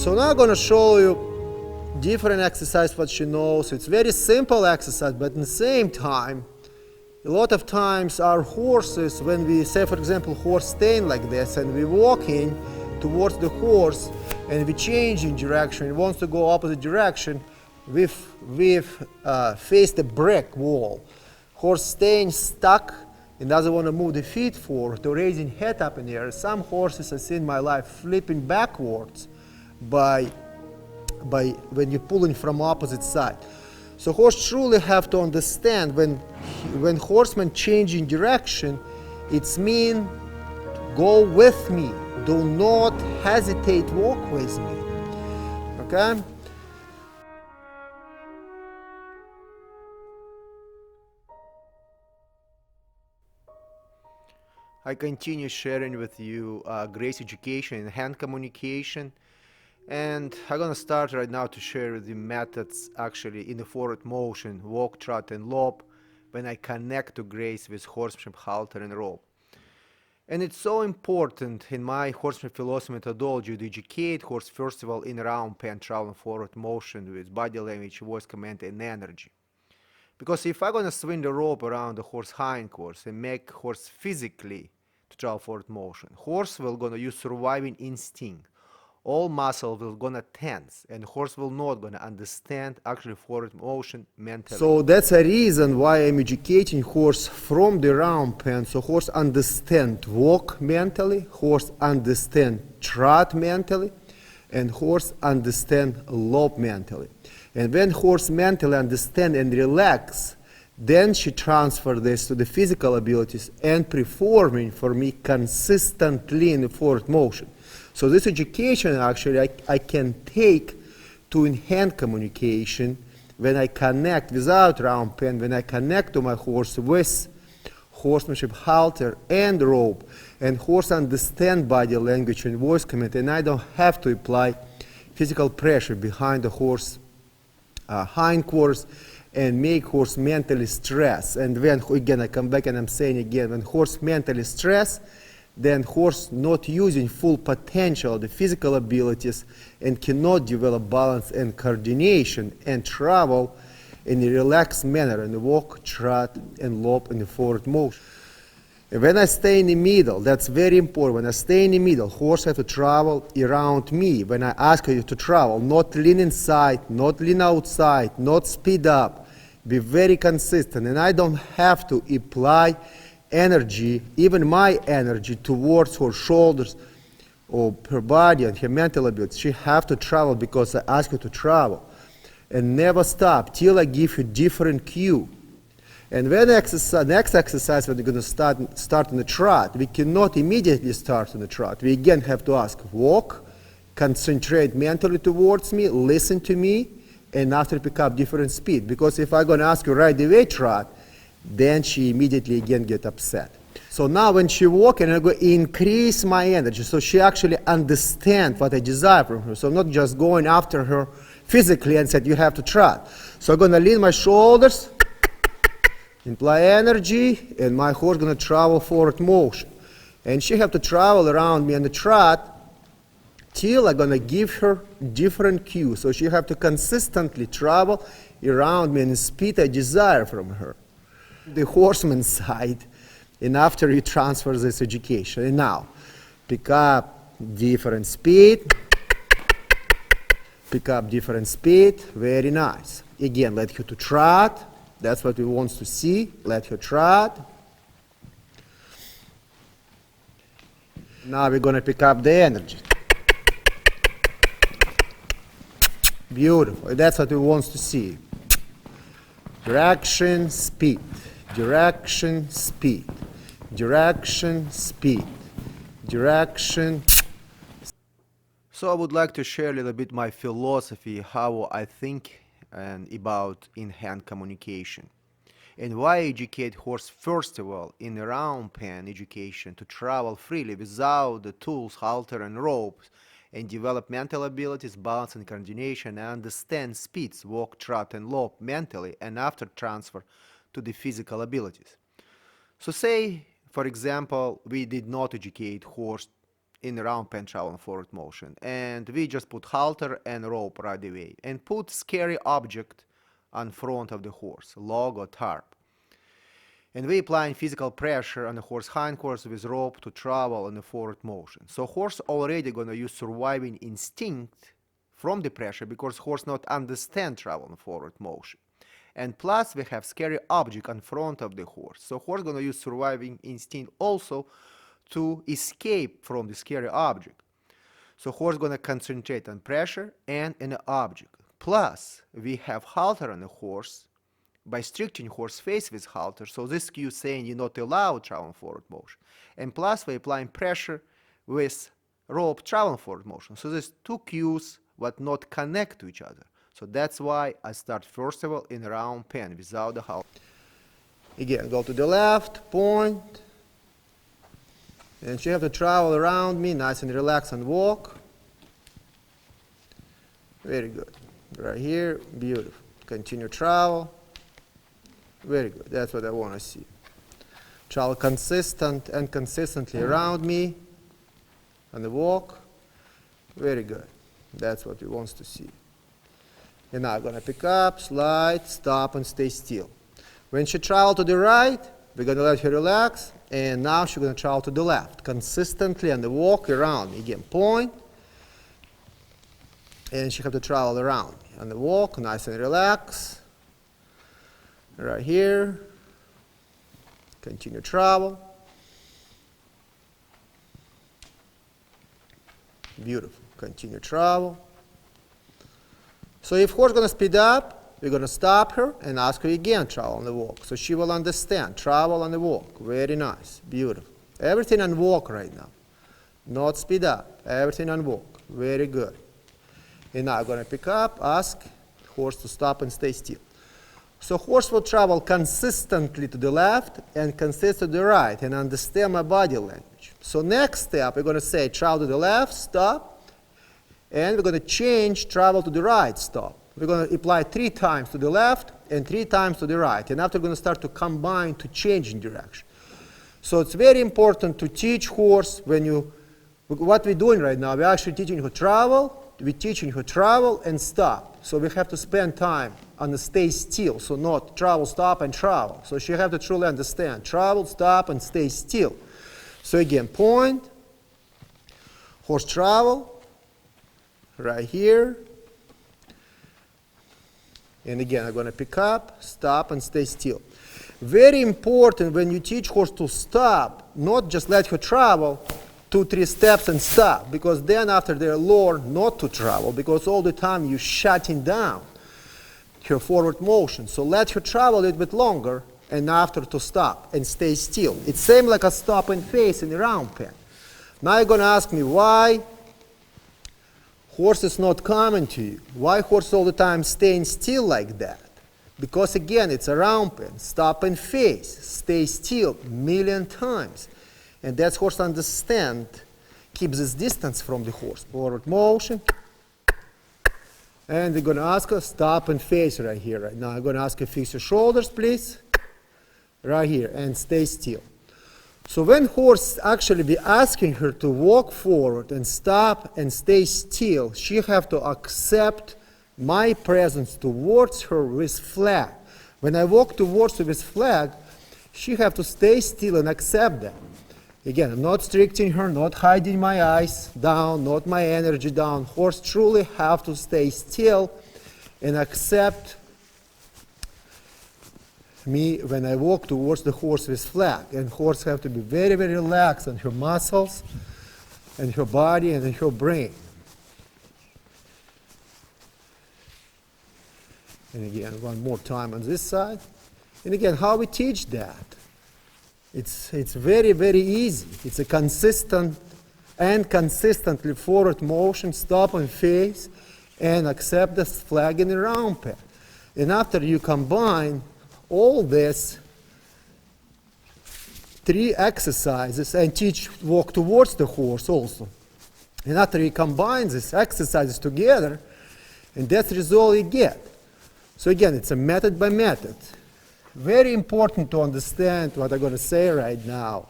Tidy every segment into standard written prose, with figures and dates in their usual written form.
So now I'm going to show you different exercise what she knows. It's very simple exercise, but at the same time, a lot of times our horses, when we say, for example, horse staying like this, and we walking towards the horse, and we change in direction, it wants to go opposite direction, we've faced a brick wall. Horse staying stuck and doesn't want to move the feet forward or raising head up in the air. Some horses I've seen in my life flipping backwards by when you're pulling from opposite side. So horse truly have to understand when horsemen changing direction, it's mean go with me. Do not hesitate, walk with me. Okay? I continue sharing with you grace education and hand communication. And I'm going to start right now to share the methods actually in the forward motion, walk, trot, and lope, when I connect to grace with horsemanship, halter, and rope. And it's so important in my horsemanship philosophy methodology to educate horse first of all in round pen, travel, forward motion with body language, voice command, and energy. Because if I'm going to swing the rope around the horse hindquarters and make horse physically to travel forward motion, horse will going to use surviving instinct. All muscle will gonna tense, and horse will not gonna understand actually forward motion mentally. So that's a reason why I'm educating horse from the round pen, so horse understand walk mentally, horse understand trot mentally, and horse understand lope mentally. And when horse mentally understand and relax, then she transfer this to the physical abilities and performing for me consistently in the forward motion. So this education actually I can take to in hand communication when I connect without round pen, when I connect to my horse with horsemanship, halter, and rope, and horse understand body language and voice command, and I don't have to apply physical pressure behind the horse hindquarters and make horse mentally stress. And when, again, I come back and I'm saying again, when horse mentally stress, then horse not using full potential of the physical abilities and cannot develop balance and coordination and travel in a relaxed manner in the walk, trot, and lope in the forward motion. And when I stay in the middle, that's very important. When I stay in the middle, horse have to travel around me. When I ask you to travel, not lean inside, not lean outside, not speed up. Be very consistent. And I don't have to apply energy, even my energy, towards her shoulders or her body and her mental ability. She have to travel because I ask her to travel. And never stop till I give you different cue. And when next exercise when we're going to start in the trot, we cannot immediately start in the trot. We again have to ask, walk, concentrate mentally towards me, listen to me, and after pick up different speed. Because if I'm going to ask you right away trot, then she immediately again get upset. So now when she walk, and I'm going to increase my energy, so she actually understand what I desire from her. So I'm not just going after her physically and said you have to trot. So I'm going to lean my shoulders, apply energy, and my horse going to travel forward motion. And she have to travel around me in the trot till I'm going to give her different cues. So she have to consistently travel around me in the speed I desire from her. The horseman side, and after you transfer this education. And now, pick up different speed, pick up different speed, very nice. Again, let her to trot, that's what we want to see, let her trot. Now we're going to pick up the energy. Beautiful, that's what we want to see. Direction, speed. Direction, speed. Direction, speed. Direction. So I would like to share a little bit my philosophy, how I think and about in-hand communication. And why I educate horse first of all in a round pen education to travel freely without the tools, halter and ropes, and develop mental abilities, balance and coordination, and understand speeds, walk, trot, and lope mentally, and after transfer to the physical abilities. So say, for example, we did not educate horse in round pen travel and forward motion. And we just put halter and rope right away. And put scary object on front of the horse, log or tarp. And we applying physical pressure on the horse hindquarters with rope to travel in the forward motion. So horse already gonna use surviving instinct from the pressure because horse not understand travel in forward motion. And plus we have scary object in front of the horse. So horse gonna use surviving instinct also to escape from the scary object. So horse gonna concentrate on pressure and an object. Plus we have halter on the horse by restricting horse face with halter. So this cue saying you're not allowed travel forward motion. And plus we're applying pressure with rope travel forward motion. So there's two cues but not connect to each other. So that's why I start first of all in round pen without the halter. Again, go to the left, point. And you have to travel around me, nice and relax and walk. Very good. Right here, beautiful. Continue travel. Very good. That's what I want to see. Travel consistent and consistently around me on the walk. Very good. That's what we want to see. And now I'm going to pick up, slide, stop, and stay still. When she travels to the right, we're going to let her relax. And now she's going to travel to the left, consistently on the walk around me. Again, point. And she have to travel around me. On the walk, nice and relax. Right here. Continue travel. Beautiful. Continue travel. So if horse going to speed up, we're going to stop her and ask her again, travel on the walk. So she will understand. Travel on the walk. Very nice. Beautiful. Everything on walk right now. Not speed up. Everything on walk. Very good. And now I'm going to pick up, ask horse to stop and stay still. So horse will travel consistently to the left and consistent to the right and understand my body language. So next step, we're going to say travel to the left, stop, and we're going to change travel to the right, stop. We're going to apply 3 times to the left and 3 times to the right. And after we're going to start to combine to change in direction. So it's very important to teach horse when you, what we're doing right now, we're actually teaching her travel, we're teaching her travel and stop. So we have to spend time on the stay still, so not travel, stop, and travel. So she have to truly understand. Travel, stop, and stay still. So again, point, horse travel, right here. And again, I'm going to pick up, stop, and stay still. Very important when you teach horse to stop, not just let her travel 2-3 steps and stop, because then after they learn not to travel, because all the time you're shutting down her forward motion. So let her travel a little bit longer and after to stop and stay still. It's same like a stop and face in the round pen. Now you're going to ask me why horse is not coming to you. Why horse all the time staying still like that? Because again, it's a round pen. Stop and face. Stay still 1,000,000 times. And that's horse understand, keeps this distance from the horse. Forward motion. And we're going to ask her stop and face right here. Right now I'm going to ask her fix your shoulders, please. Right here. And stay still. So when horse actually be asking her to walk forward and stop and stay still, she have to accept my presence towards her with flag. When I walk towards her with flag, she have to stay still and accept that. Again, I'm not restricting her, not hiding my eyes down, not my energy down. Horse truly have to stay still and accept me when I walk towards the horse with flag. And horse have to be very, very relaxed on her muscles and her body and her brain. And again, one more time on this side. And again, how we teach that? It's very, very easy. It's a consistent and consistently forward motion, stop and face, and accept the flag in the round pen. And after you combine all this 3 exercises and teach walk towards the horse also. And after you combine these exercises together, and that's the result you get. So again, it's a method by method. Very important to understand what I'm going to say right now.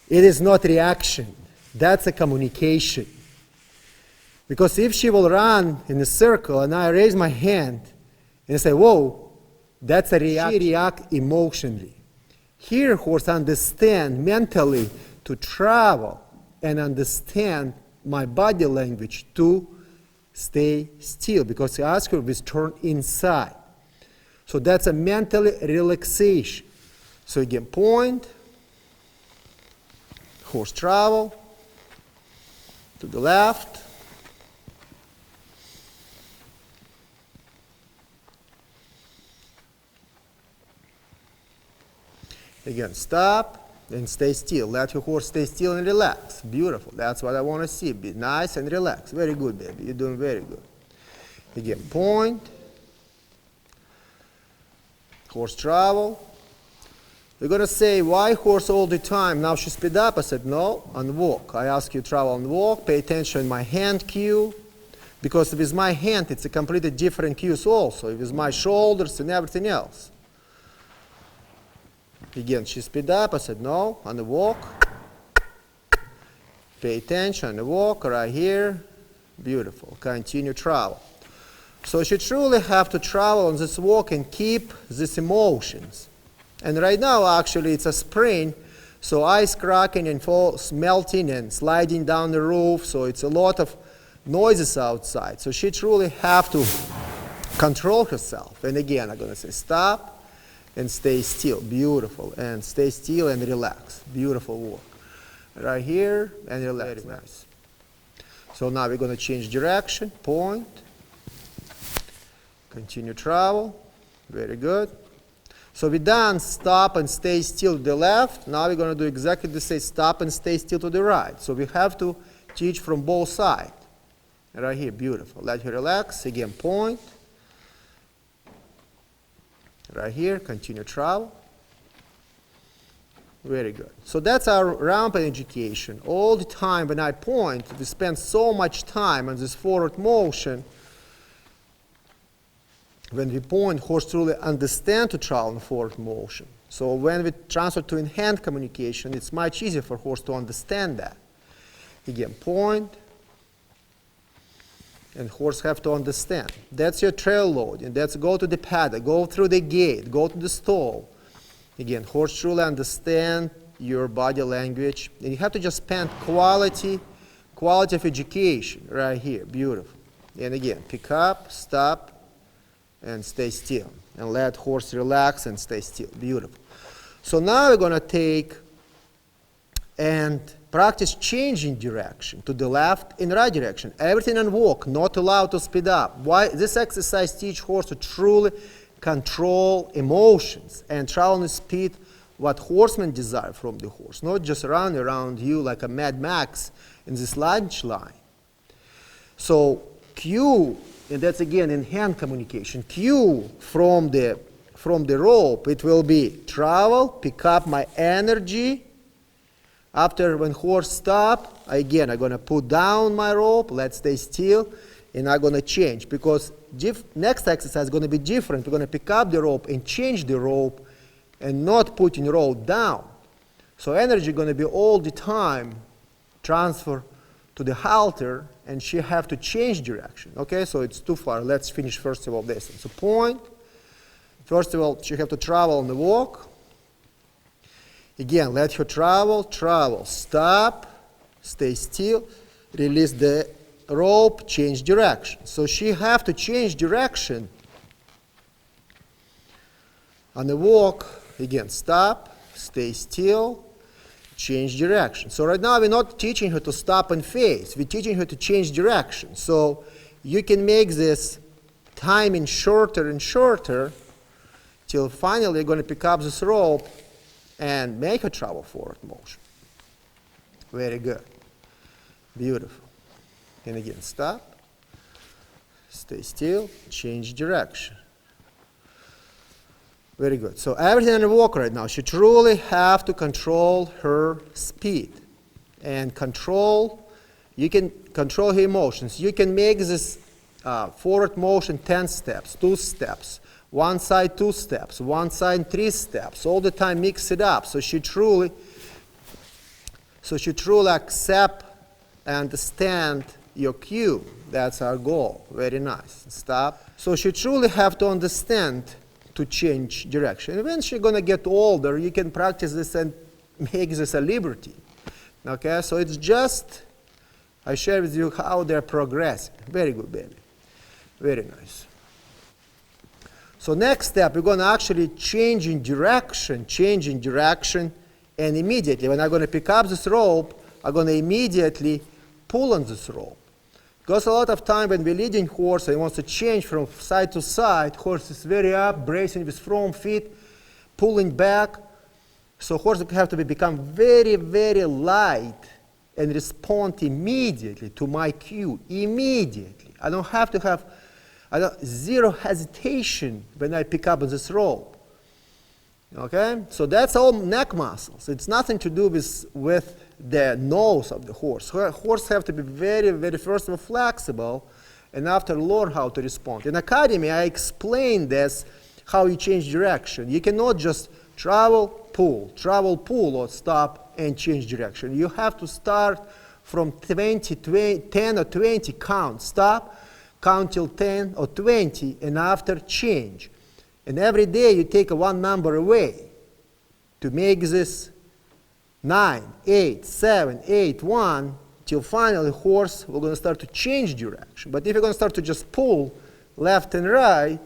It is not reaction. That's a communication. Because if she will run in a circle and I raise my hand and say, whoa, that's a reaction. She reacts emotionally. Here, horse understand mentally to travel and understand my body language to stay still, because he asked her with turn inside. So that's a mental relaxation. So again, point, horse travel to the left, again, stop and stay still. Let your horse stay still and relax. Beautiful. That's what I want to see. Be nice and relax. Very good, baby. You're doing very good. Again, point. Horse travel. You're going to say, why horse all the time? Now she speed up. I said, no, on walk. I ask you travel on walk. Pay attention to my hand cue. Because with my hand, it's a completely different cues also. With my shoulders and everything else. Again, she speed up. I said, no, on the walk. Pay attention on the walk right here. Beautiful. Continue travel. So she truly have to travel on this walk and keep these emotions. And right now, actually, it's a spring. So ice cracking and melting and sliding down the roof. So it's a lot of noises outside. So she truly have to control herself. And again, I'm going to say stop. And stay still. Beautiful. And stay still and relax. Beautiful walk. Right here and relax. Very nice. So now we're going to change direction. Point. Continue travel. Very good. So we're done. Stop and stay still to the left. Now we're going to do exactly the same. Stop and stay still to the right. So we have to teach from both sides. Right here. Beautiful. Let her relax. Again, point. Right here, continue travel. Very good. So that's our rampant education. All the time when I point, we spend so much time on this forward motion. When we point, horse truly understand to travel in forward motion. So when we transfer to in-hand communication, it's much easier for horse to understand that. Again, point. And horse have to understand. That's your trail loading. That's go to the paddock, go through the gate, go to the stall. Again, horse truly understand your body language. And you have to just spend quality of education right here. Beautiful. And again, pick up, stop, and stay still. And let horse relax and stay still. Beautiful. So now we're going to take and practice changing direction to the left and right direction. Everything on walk, not allowed to speed up. Why? This exercise teaches horse to truly control emotions and travel in speed what horsemen desire from the horse, not just run around you like a Mad Max in this lunch line. So cue, and that's again in hand communication, cue from the rope, it will be travel, pick up my energy. After when horse stop, again, I'm going to put down my rope, let's stay still, and I'm going to change. Because next exercise is going to be different. We're going to pick up the rope and change the rope and not putting rope down. So energy is going to be all the time transfer to the halter, and she have to change direction. Okay, so it's too far. Let's finish first of all this. So point. First of all, she have to travel on the walk. Again, let her travel, stop, stay still, release the rope, change direction. So she have to change direction on the walk. Again, stop, stay still, change direction. So right now we're not teaching her to stop and face. We're teaching her to change direction. So you can make this timing shorter and shorter till finally you're going to pick up this rope and make her travel forward motion. Very good. Beautiful. And again, stop. Stay still. Change direction. Very good. So everything on the walk right now, she truly have to control her speed. And control, you can control her emotions. You can make this forward motion 10 steps, 2 steps. One side 2 steps, one side 3 steps. All the time mix it up. So she truly accept understand your cue. That's our goal. Very nice. Stop. So she truly have to understand to change direction. And when she's going to get older, you can practice this and make this a liberty. Okay, so it's just, I share with you how they're progressing. Very good, baby. Very nice. So next step, we're going to actually change in direction, and immediately, when I'm going to pick up this rope, I'm going to immediately pull on this rope. Because a lot of time when we're leading horse and wants to change from side to side, horse is very up, bracing with front feet, pulling back. So horse have to become very, very light and respond immediately to my cue, immediately. I don't have to have zero hesitation when I pick up on this rope. Okay? So that's all neck muscles. It's nothing to do with the nose of the horse. Horse have to be very, very first of all flexible, and after learn how to respond. In academy, I explained this, how you change direction. You cannot just travel, pull, or stop and change direction. You have to start from 10 or 20 count, stop, count till 10 or 20, and after change. And every day you take one number away to make this 9, 8, 7, 8, 1, till finally horse we're going to start to change direction. But if you're going to start to just pull left and right,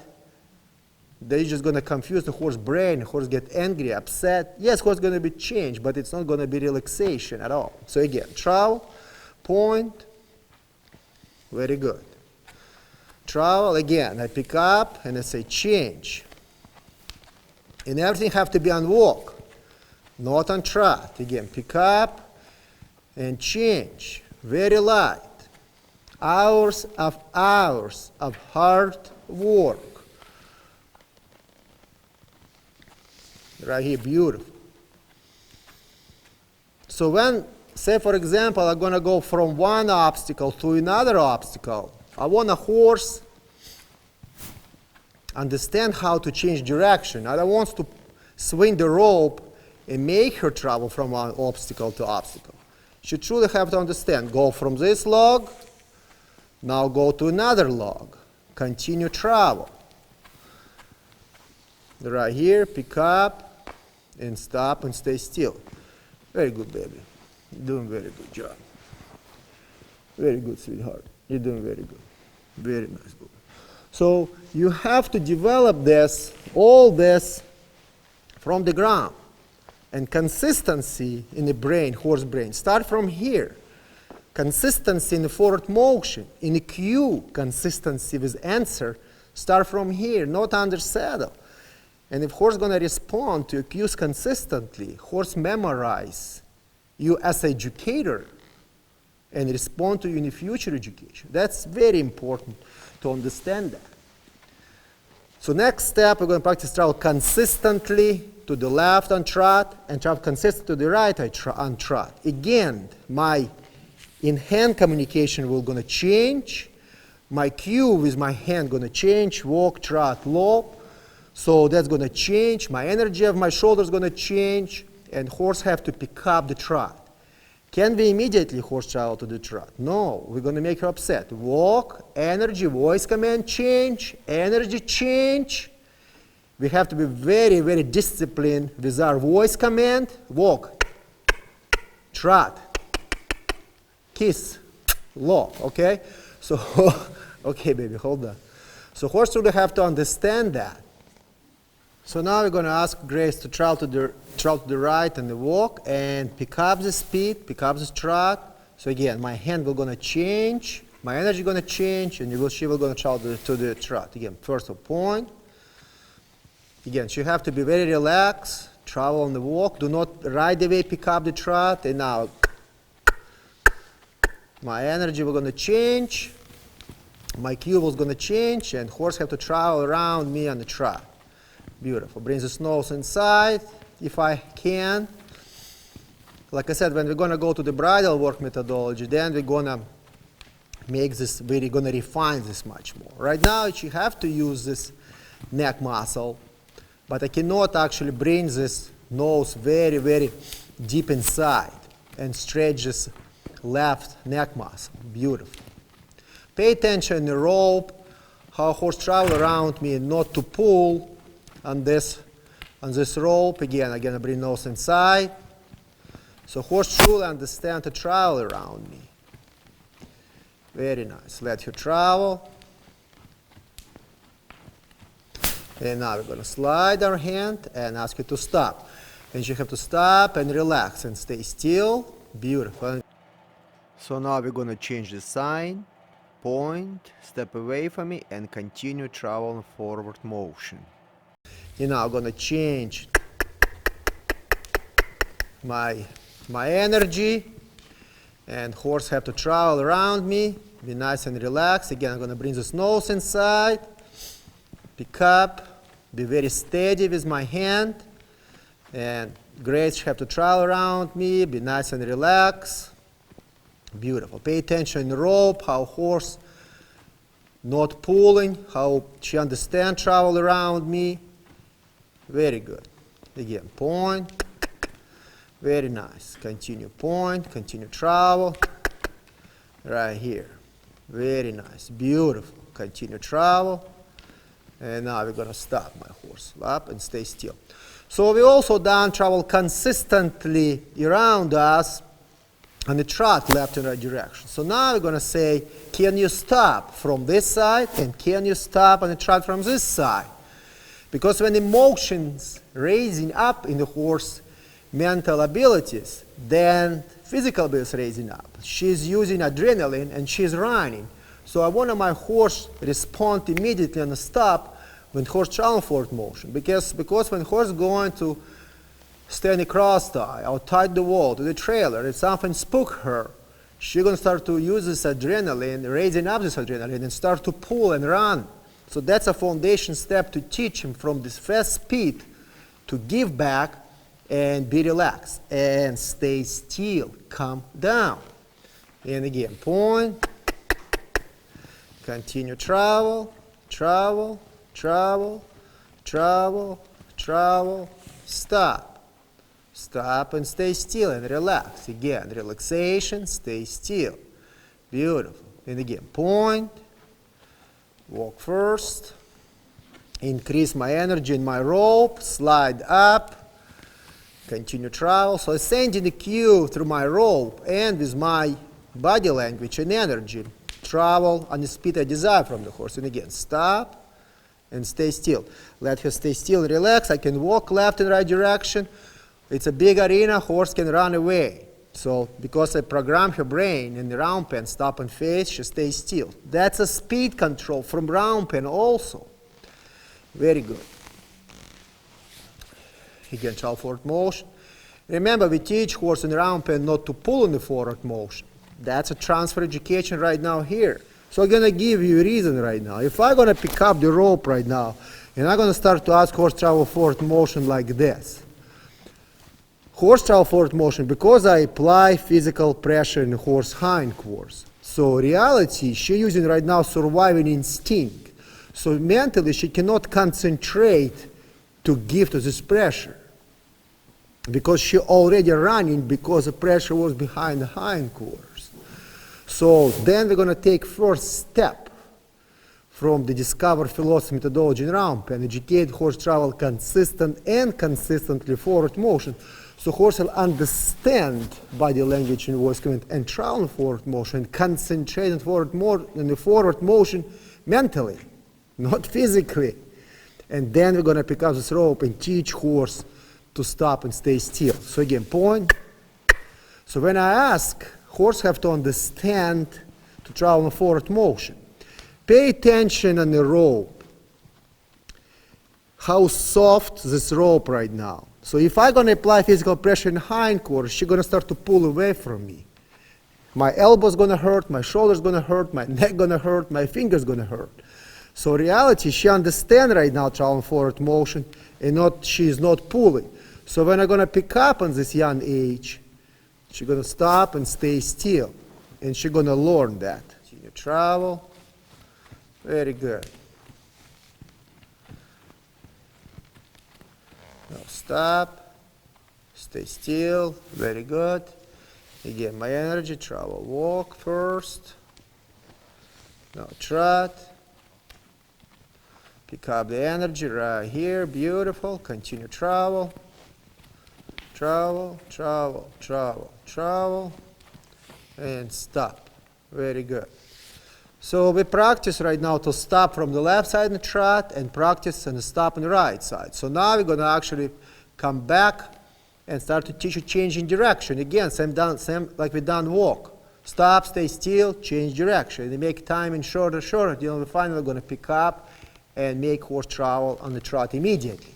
they're just going to confuse the horse brain. Horse get angry, upset. Yes, horse going to be changed, but it's not going to be relaxation at all. So again, travel, point, very good. Travel, again, I pick up and I say change. And everything have to be on walk, not on trot. Again, pick up and change. Very light. Hours of hard work. Right here, beautiful. So when, say for example, I'm going to go from one obstacle to another obstacle, I want a horse understand how to change direction. I don't want to swing the rope and make her travel from one obstacle to obstacle. She truly have to understand. Go from this log, now go to another log. Continue travel. Right here, pick up and stop and stay still. Very good, baby. You're doing very good job. Very good, sweetheart. You're doing very good. Very nice, boy. So you have to develop this, all this, from the ground. And consistency in the brain, horse brain. Start from here. Consistency in the forward motion. In the cue, consistency with answer. Start from here, not under saddle. And if horse going to respond to your cues consistently, horse memorize you as an educator and respond to you in the future education. That's very important to understand that. So next step, we're going to practice travel consistently to the left on trot and travel consistent to the right on trot. Again, my in-hand communication will going to change. My cue with my hand going to change, walk, trot, lope. So that's going to change. My energy of my shoulders going to change, and horse have to pick up the trot. Can we immediately horse travel to the trot? No, we're going to make her upset. Walk, energy, voice command change, energy change. We have to be very, very disciplined with our voice command. Walk, trot, kiss, lock, okay? So, okay, baby, hold on. So horse really have to understand that. So now we're going to ask Grace to travel to the right and the walk and pick up the speed, pick up the trot. So again, my hand will going to change, my energy going to change, and she will going to travel to the trot. Again, first point. Again, she have to be very relaxed, travel on the walk. Do not right away pick up the trot. And now my energy will going to change, my cue was going to change, and horse have to travel around me on the trot. Beautiful. Bring the nose inside, if I can. Like I said, when we're going to go to the bridle work methodology, then we're going to make this, we're going to refine this much more. Right now, you have to use this neck muscle, but I cannot actually bring this nose very, very deep inside and stretch this left neck muscle. Beautiful. Pay attention in the rope, how horse travel around me, and not to pull on this rope. Again, I'm going to bring nose inside. So horse truly understand to travel around me. Very nice. Let her travel. And now we're going to slide our hand and ask her to stop. And you have to stop and relax and stay still. Beautiful. So now we're going to change the sign. Point, step away from me, and continue traveling forward motion. You know, I'm going to change my energy, and horse have to travel around me. Be nice and relaxed. Again, I'm going to bring this nose inside. Pick up. Be very steady with my hand. And Grace have to travel around me. Be nice and relaxed. Beautiful. Pay attention in the rope, how horse not pulling, how she understand travel around me. Very good. Again, point. Very nice. Continue point, continue travel. Right here. Very nice. Beautiful. Continue travel. And now we're going to stop my horse. Up and stay still. So we also done travel consistently around us on the trot, left and right direction. So now we're going to say, can you stop from this side, and can you stop on the trot from this side? Because when emotions raising up in the horse mental abilities, then physical abilities raising up. She's using adrenaline and she's running. So I want my horse respond immediately on the stop when horse travel forward motion. Because when horse going to stand across tie, outside the wall, to the trailer, if something spook her, she's going to start to use this adrenaline, raising up this adrenaline, and start to pull and run. So that's a foundation step to teach him from this fast speed to give back and be relaxed and stay still, calm down. And again, point, continue travel, travel, travel, travel, travel, stop. Stop and stay still and relax. Again, relaxation, stay still. Beautiful. And again, point, walk first, increase my energy in my rope, slide up, continue travel. So I'm sending the cue through my rope and with my body language and energy, travel on the speed I desire from the horse. And again, stop and stay still. Let her stay still and relax. I can walk left and right direction. It's a big arena, horse can run away. So because I program her brain in the round pen, stop and face, she stays still. That's a speed control from round pen also. Very good. Again, travel forward motion. Remember, we teach horse in the round pen not to pull in the forward motion. That's a transfer education right now here. So I'm going to give you a reason right now. If I'm going to pick up the rope right now, and I'm going to start to ask horse travel forward motion like this. Horse travel forward motion, because I apply physical pressure in the horse hindquarters. So reality, she's using right now surviving instinct. So mentally, she cannot concentrate to give to this pressure. Because she already running because the pressure was behind the hindquarters. So then we're going to take first step from the discover philosophy methodology in round pen, educate horse travel consistent and consistently forward motion. So horse will understand body language and voice command and travel forward motion, concentrate on the forward motion mentally, not physically. And then we're going to pick up this rope and teach horse to stop and stay still. So again, point. So when I ask, horse have to understand to travel in forward motion. Pay attention on the rope. How soft this rope right now. So if I'm going to apply physical pressure in hindquarters, she's going to start to pull away from me. My elbow's going to hurt, my shoulder's going to hurt, my neck going to hurt, my finger's going to hurt. So reality, she understands right now travel forward motion, and she's not pulling. So when I'm going to pick up on this young age, she's going to stop and stay still. And she's going to learn that. Continue travel. Very good. Now stop. Stay still. Very good. Again, my energy, travel, walk first. Now trot. Pick up the energy right here, beautiful. Continue travel. Travel, travel, travel, travel. And stop. Very good. So we practice right now to stop from the left side in the trot and practice and stop on the right side. So now we're going to actually come back and start to teach you changing direction. Again, same like we done walk. Stop, stay still, change direction. And make timing shorter, shorter. We're finally going to pick up and make horse travel on the trot immediately.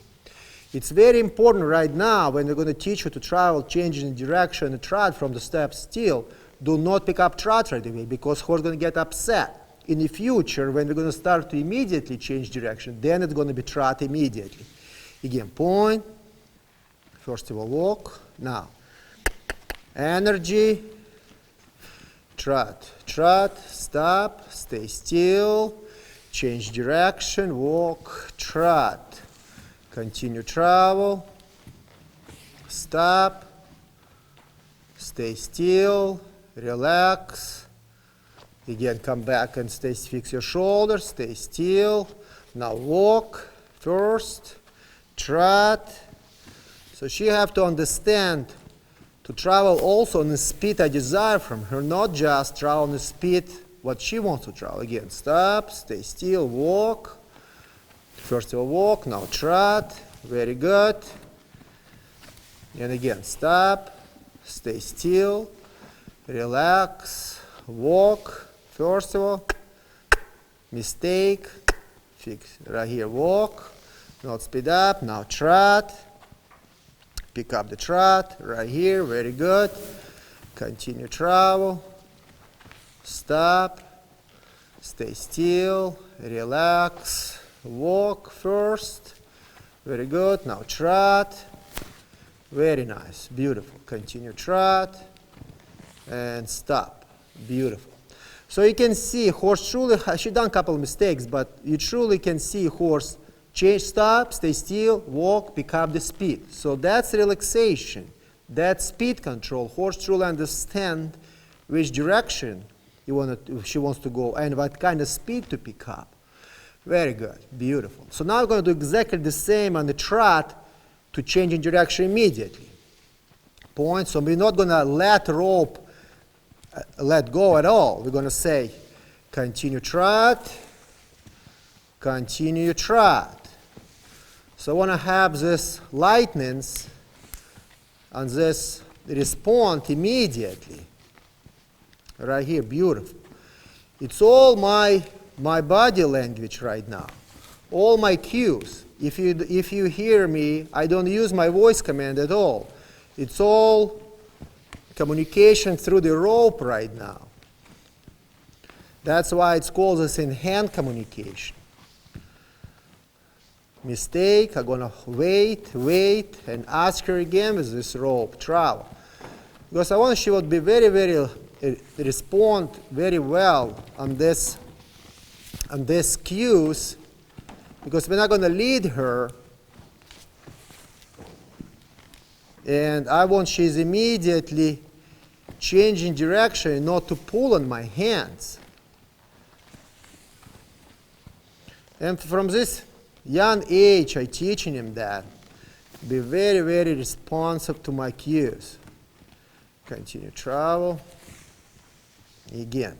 It's very important right now when we're going to teach you to travel, changing direction and trot from the step still. Do not pick up trot right away because horse is going to get upset. In the future, when we're going to start to immediately change direction, then it's going to be trot immediately. Again, point. First of all, walk. Now, energy. Trot, trot, stop, stay still, change direction, walk, trot. Continue travel. Stop. Stay still. Relax. Again, come back and fix your shoulders. Stay still. Now walk first. Trot. So she have to understand to travel also on the speed I desire from her, not just travel on the speed what she wants to travel. Again, stop, stay still, walk. First of all, walk, now trot. Very good. And again, stop, stay still, relax, walk. First of all, mistake, fix right here, walk. Now speed up, now trot. Pick up the trot right here, very good. Continue travel. Stop. Stay still. Relax. Walk first. Very good. Now trot. Very nice. Beautiful. Continue trot. And stop. Beautiful. So you can see horse truly, she done a couple of mistakes, but you truly can see horse change, stop, stay still, walk, pick up the speed. So that's relaxation. That's speed control. Horse truly understand which direction she wants to go and what kind of speed to pick up. Very good. Beautiful. So now we're going to do exactly the same on the trot to change in direction immediately. Point. So we're not going to let rope let go at all. We're going to say continue trot, continue trot. So I want to have this lightness and this response immediately. Right here, beautiful. It's all my body language right now. All my cues. If you hear me, I don't use my voice command at all. It's all communication through the rope right now. That's why it's called this in-hand communication. Mistake, I'm going to wait, and ask her again with this rope, travel. Because I want she would be respond very well on this cues, because we're not going to lead her. And I want she's immediately changing direction, not to pull on my hands. And from this young age, I teaching him that. Be very, very responsive to my cues. Continue travel. Again.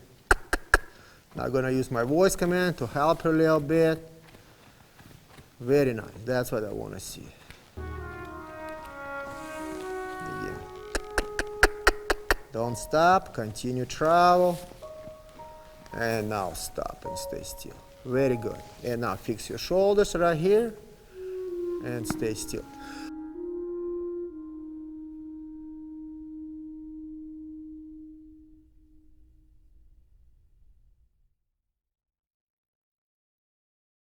Now I'm going to use my voice command to help her a little bit. Very nice. That's what I want to see. Again. Don't stop. Continue travel. And now stop and stay still. Very good. And now fix your shoulders right here and stay still.